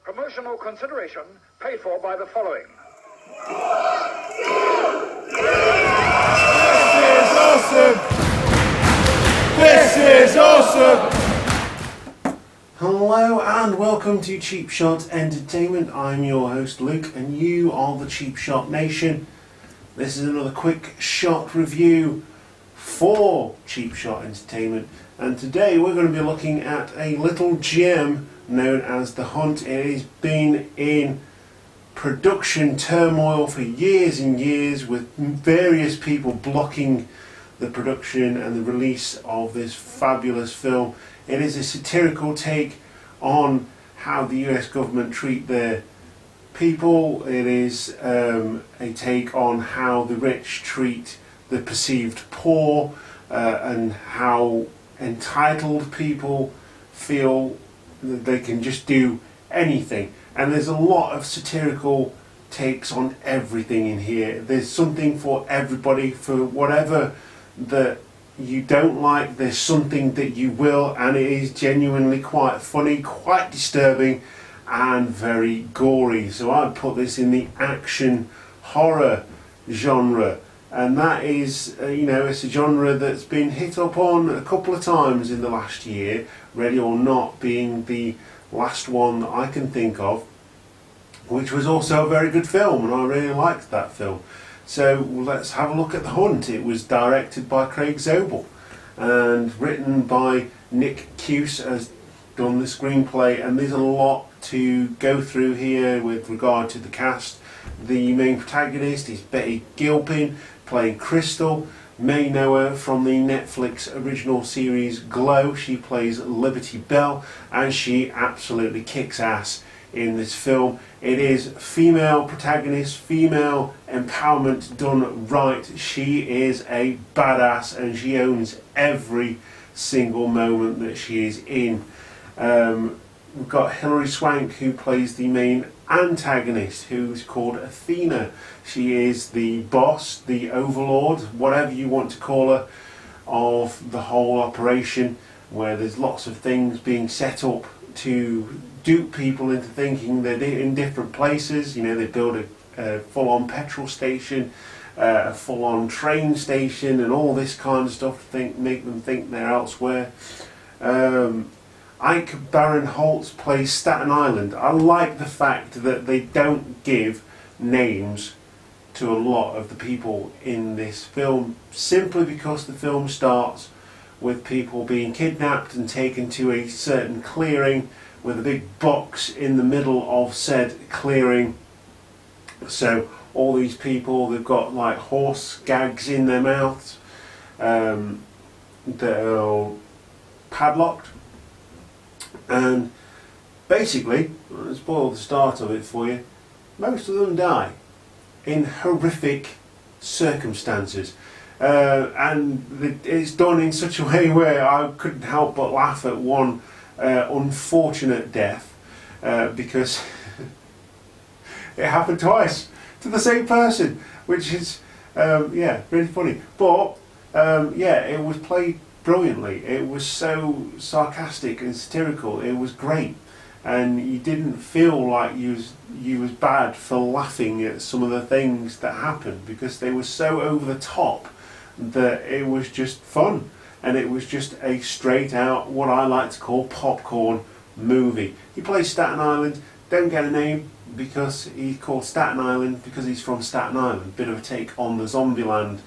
Promotional consideration paid for by the following. This is awesome! Hello and welcome to Cheap Shot Entertainment. I'm your host Luke and you are the Cheap Shot Nation. This is another quick shot review for Cheap Shot Entertainment, and today we're going to be looking at a little gem known as The Hunt. It has been in production turmoil for years and years, with various people blocking the production and the release of this fabulous film. It is a satirical take on how the US government treat their people. It is a take on how the rich treat the perceived poor, and how entitled people feel that they can just do anything. And there's a lot of satirical takes on everything in here. There's something for everybody. For whatever that you don't like, there's something that you will, and it is genuinely quite funny, quite disturbing, and very gory. So I'd put this in the action horror genre, and that is it's a genre that's been hit up on a couple of times in the last year, Ready or Not being the last one that I can think of, which was also a very good film, and I really liked that film. So let's have a look at The Hunt. It was directed by Craig Zobel and written by Nick Cuse, has done the screenplay, and there's a lot to go through here with regard to the cast. The main protagonist is Betty Gilpin, playing Crystal. May know her from the Netflix original series Glow. She plays Liberty Bell, and she absolutely kicks ass in this film. It is female protagonist, female empowerment done right. She is a badass and she owns every single moment that she is in. We've got Hilary Swank, who plays the main antagonist, who's called Athena. She is the boss, the overlord, whatever you want to call her, of the whole operation, where there's lots of things being set up to dupe people into thinking they're in different places. They build a full-on petrol station, a full-on train station, and all this kind of stuff to make them think they're elsewhere. Ike Barinholtz plays Staten Island. I like the fact that they don't give names to a lot of the people in this film, simply because the film starts with people being kidnapped and taken to a certain clearing with a big box in the middle of said clearing. So all these people, they've got like horse gags in their mouths that are padlocked, and basically, I'll spoil the start of it for you, most of them die in horrific circumstances. And it's done in such a way where I couldn't help but laugh at one unfortunate death, because it happened twice to the same person, which is really funny. But it was played brilliantly. It was so sarcastic and satirical. It was great, and you didn't feel like you was bad for laughing at some of the things that happened, because they were so over the top that it was just fun, and it was just a straight out, what I like to call, popcorn movie. He plays Staten Island. Don't get a name, because he's called Staten Island because he's from Staten Island. Bit of a take on the Zombieland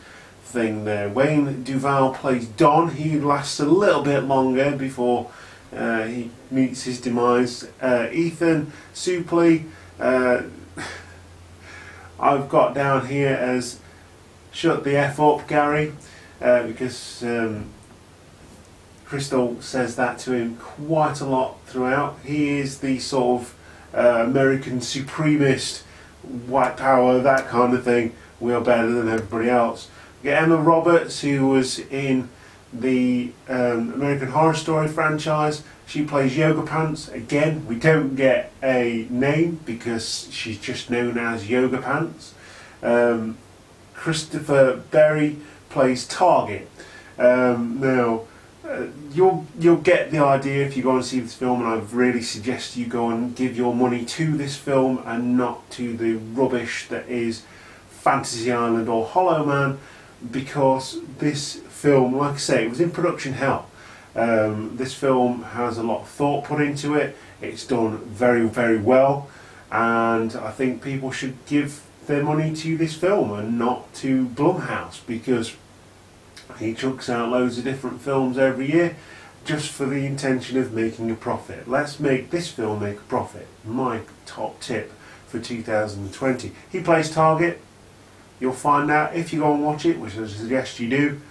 thing there. Wayne Duvall plays Don. He lasts a little bit longer before he meets his demise. Ethan Suplee, I've got down here as Shut the F Up Gary, because Crystal says that to him quite a lot throughout. He is the sort of American supremacist, white power, that kind of thing. We are better than everybody else. We get Emma Roberts, who was in the American Horror Story franchise. She plays Yoga Pants. Again, we don't get a name because she's just known as Yoga Pants. Christopher Berry plays Target. Now, You'll get the idea if you go and see this film, and I really suggest you go and give your money to this film and not to the rubbish that is Fantasy Island or Hollow Man, because this film, like I say, it was in production hell. This film has a lot of thought put into it. It's done very, very well, and I think people should give their money to this film and not to Blumhouse, because he chucks out loads of different films every year just for the intention of making a profit. Let's make this film make a profit. My top tip for 2020. He plays Target. You'll find out if you go and watch it, which I suggest you do,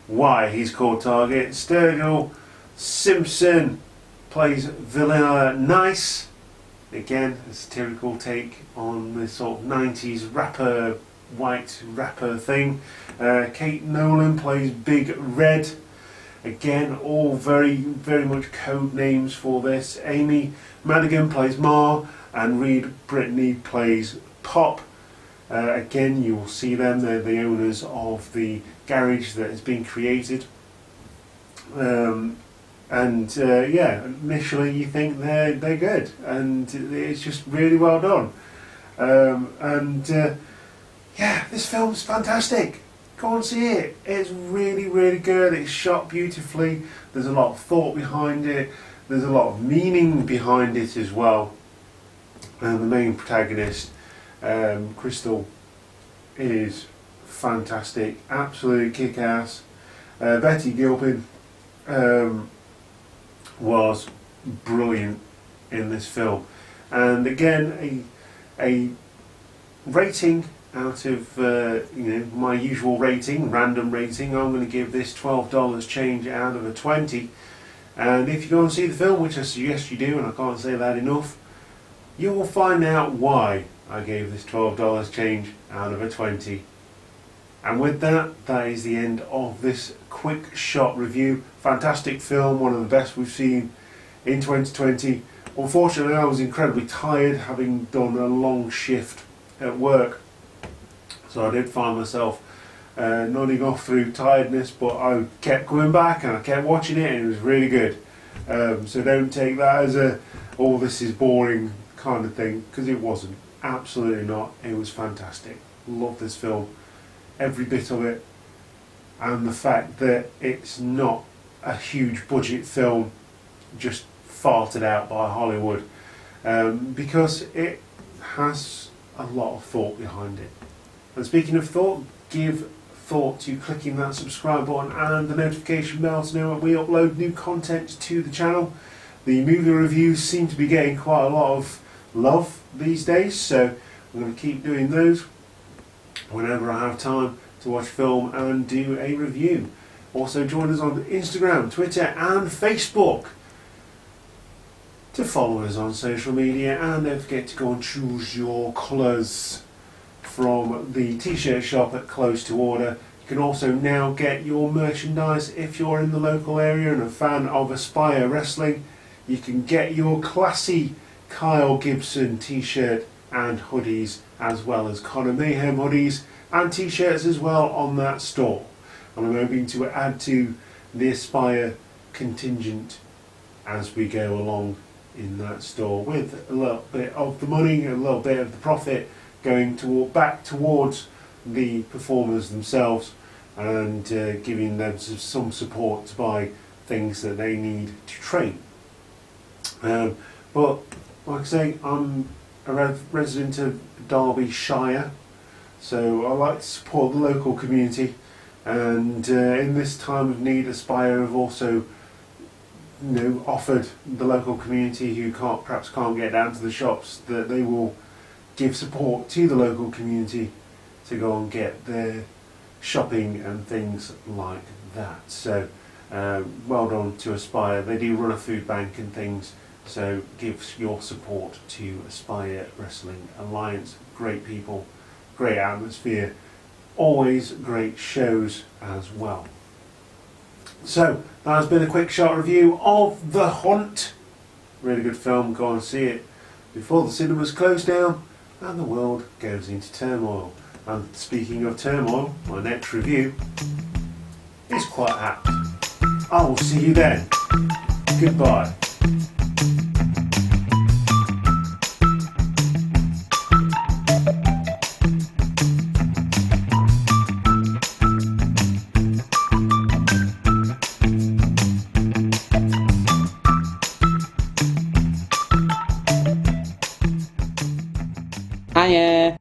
why he's called Target. Sturgill Simpson plays Vanilla Nice. Again, a satirical take on the sort of 90s rapper, white rapper thing. Kate Nolan plays Big Red. Again, all very, very much code names for this. Amy Madigan plays Ma, and Reed Brittany plays Pop. Again, you will see them. They're the owners of the garage that has been created. Yeah, initially you think they're good, and it's just really well done. Yeah, this film's fantastic. Go and see it. It's really, really good. It's shot beautifully. There's a lot of thought behind it. There's a lot of meaning behind it as well. And the main protagonist, Crystal, is fantastic. Absolutely kick-ass. Betty Gilpin was brilliant in this film. And again, a rating out of my usual rating, random rating. I'm going to give this $12 change out of a 20. And if you go and see the film, which I suggest you do, and I can't say that enough, you will find out why I gave this $12 change out of a 20. And with that, that is the end of this quick shot review. Fantastic film, one of the best we've seen in 2020. Unfortunately, I was incredibly tired, having done a long shift at work, so I did find myself nodding off through tiredness, but I kept coming back and I kept watching it, and it was really good. So don't take that as a, oh, this is boring kind of thing, because it wasn't. Absolutely not. It was fantastic. Love this film, every bit of it, and the fact that it's not a huge budget film just farted out by Hollywood, because it has a lot of thought behind it. And speaking of thought, give thought to clicking that subscribe button and the notification bell to know when we upload new content to the channel. The movie reviews seem to be getting quite a lot of love these days, so I'm going to keep doing those whenever I have time to watch film and do a review. Also join us on Instagram, Twitter and Facebook to follow us on social media, and don't forget to go and choose your colours from the t-shirt shop at Close to Order. You can also now get your merchandise if you're in the local area and a fan of Aspire Wrestling. You can get your classy Kyle Gibson t-shirt and hoodies, as well as Conor Mayhem hoodies and t-shirts as well on that store. And I'm hoping to add to the Aspire contingent as we go along in that store, with a little bit of the money, a little bit of the profit going back towards the performers themselves, and giving them some support to buy things that they need to train. But like I say, I'm a resident of Derbyshire, so I like to support the local community, and in this time of need, Aspire have also offered the local community who perhaps can't get down to the shops, that they will give support to the local community to go and get their shopping and things like that. So well done to Aspire. They do run a food bank and things, so give your support to Aspire Wrestling Alliance. Great people, great atmosphere, always great shows as well. So that has been a quick shot review of The Hunt. Really good film. Go and see it before the cinemas close down and the world goes into turmoil. And speaking of turmoil, my next review is quite apt. I will see you then. Goodbye. Hiya.